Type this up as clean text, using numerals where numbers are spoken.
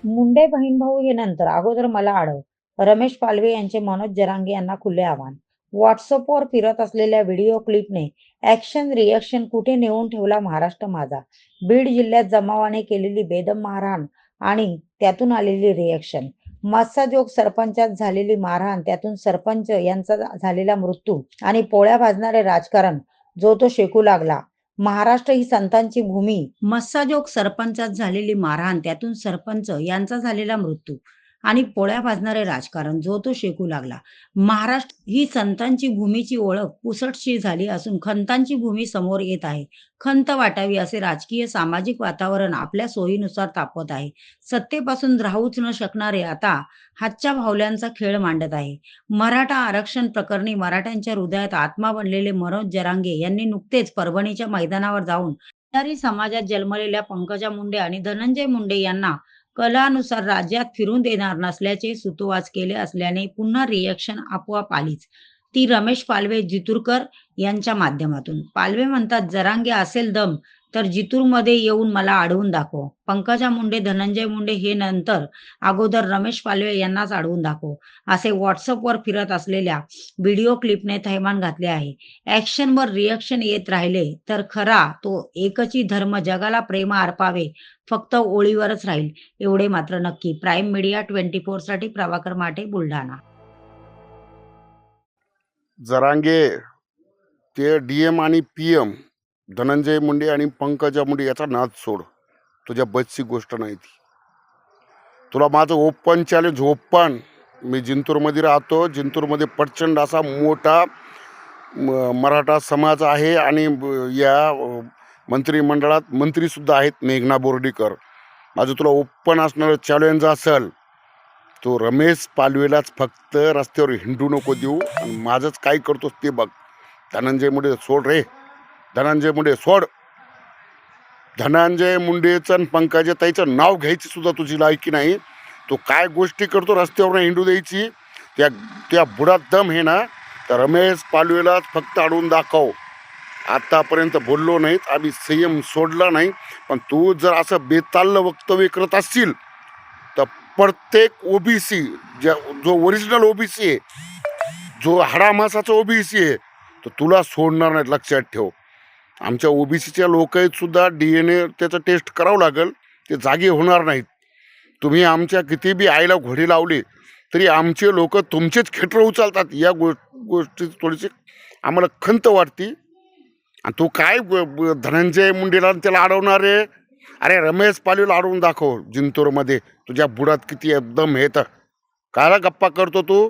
मुंडे बहीण-भाऊ हे नंतर, अगोदर मला अडव. रमेश पालवे यांचे मनोज जरांगे यांना खुले आव्हान. व्हॉट्सअपवर फिरत असलेल्या व्हिडिओ क्लिपने ॲक्शन रिॲक्शन कुठे नेऊन ठेवला महाराष्ट्र माझा. बीड जिल्ह्यात जमावाने केलेली बेदम मारहाण आणि त्यातून आलेली रिॲक्शन. मस्साजोग सरपंचात झालेली मारहाण, त्यातून सरपंच यांचा झालेला मृत्यू आणि पोळ्या भाजणारे राजकारण, जो तो शेकू लागला. महाराष्ट्र ही संतांची भूमी. मस्साजोग सरपंचात झालेली मारहाण, त्यातून सरपंच यांचा झालेला मृत्यू आणि पोळ्या भाजणारे राजकारण, जो तो शेकू लागला. महाराष्ट्र ही संतांची भूमीची ओळख पुसटशी झाली असून खंतांची भूमी समोर येत आहे. खंत वाटावी असे राजकीय सामाजिक वातावरण आपल्या सोयीनुसार तापवत आहे. सत्तेपासून राहूच न शकणारे आता हातच्या भावल्यांचा खेळ मांडत आहे. मराठा आरक्षण प्रकरणी मराठ्यांच्या हृदयात आत्मा बनलेले मनोज जरांगे यांनी नुकतेच परभणीच्या मैदानावर जाऊन वंजारी समाजात जन्मलेल्या पंकजा मुंडे आणि धनंजय मुंडे यांना कलानुसार राज्यात फिरून देणार नसल्याचे सुतोवाच केले असल्याने पुन्हा रिॲक्शन आपोआप आलीच. ती रमेश पालवे जितूरकर यांच्या माध्यमातून. पालवे म्हणतात, जरांगे असेल दम तर जितूरमध्ये येऊन मला अडवून दाखव. पंकजा मुंडे, धनंजय मुंडे हे नंतर, अगोदर रमेश पालवे यांनाच अडवून दाखव, असे व्हॉट्सअपवर फिरत असलेल्या व्हिडिओ क्लिपने थैमान घातले आहे. ॲक्शनवर रिॲक्शन येत राहिले तर खरा तो एकची धर्म जगाला प्रेम अर्पावे फक्त ओळीवरच राहील, एवढे मात्र नक्की. प्राईम मीडिया 24 साठी प्रभाकर माटे, बुलढाणा. जरांगे ते DM आणि PM, धनंजय मुंडे आणि पंकजा मुंडे याचा नाद सोड. तुझ्या बसची गोष्ट नाही ती. तुला माझं ओपन चॅलेंज, ओपन. मी जिंतूरमध्ये राहतो. जिंतूरमध्ये प्रचंड असा मोठा मराठा समाज आहे आणि या मंत्रिमंडळात मंत्रीसुद्धा आहेत, मेघना बोर्डीकर. माझं तुला ओपन असणारं चॅलेंज असेल, तो रमेश पालवेलाच फक्त रस्त्यावर हिंडू नको देऊ आणि माझंच काय करतोस ते बघ. धनंजय मुंडे सोड रे, धनंजय मुंडे सोड. धनंजय मुंडेचं आणि पंकजा ताईचं नाव घ्यायची सुद्धा तुझी लायकी नाही. तो काय गोष्टी करतो रस्त्यावर हिंडू द्यायची, त्या बुडात दम हे ना, तर रमेश पालवेलाच फक्त अडवून दाखव. आतापर्यंत बोललो नाहीत, आम्ही संयम सोडला नाही, पण तू जर असं बेताल्य वक्तव्य करत असशील तर प्रत्येक OBC, जो ओरिजिनल OBC आहे, जो हाडामासाचा OBC आहे, तर तुला सोडणार नाहीत, लक्षात ठेव. आमच्या OBCच्या लोक आहेत सुद्धा, DNA त्याचं टेस्ट करावं लागेल, ते जागे होणार नाहीत. तुम्ही आमच्या किती बी आईला घोडी लावली तरी आमचे लोक तुमचेच खेटर उचलतात. या गोष्टी थोडीशी आम्हाला खंत वाटते. आणि तू काय धनंजय मुंडेला त्याला अडवणार आहे? अरे रमेश पालवेला अडवून दाखव जिंतूरमध्ये. तुझ्या बुडात किती एकदम हे, तर कायला गप्पा करतो तू?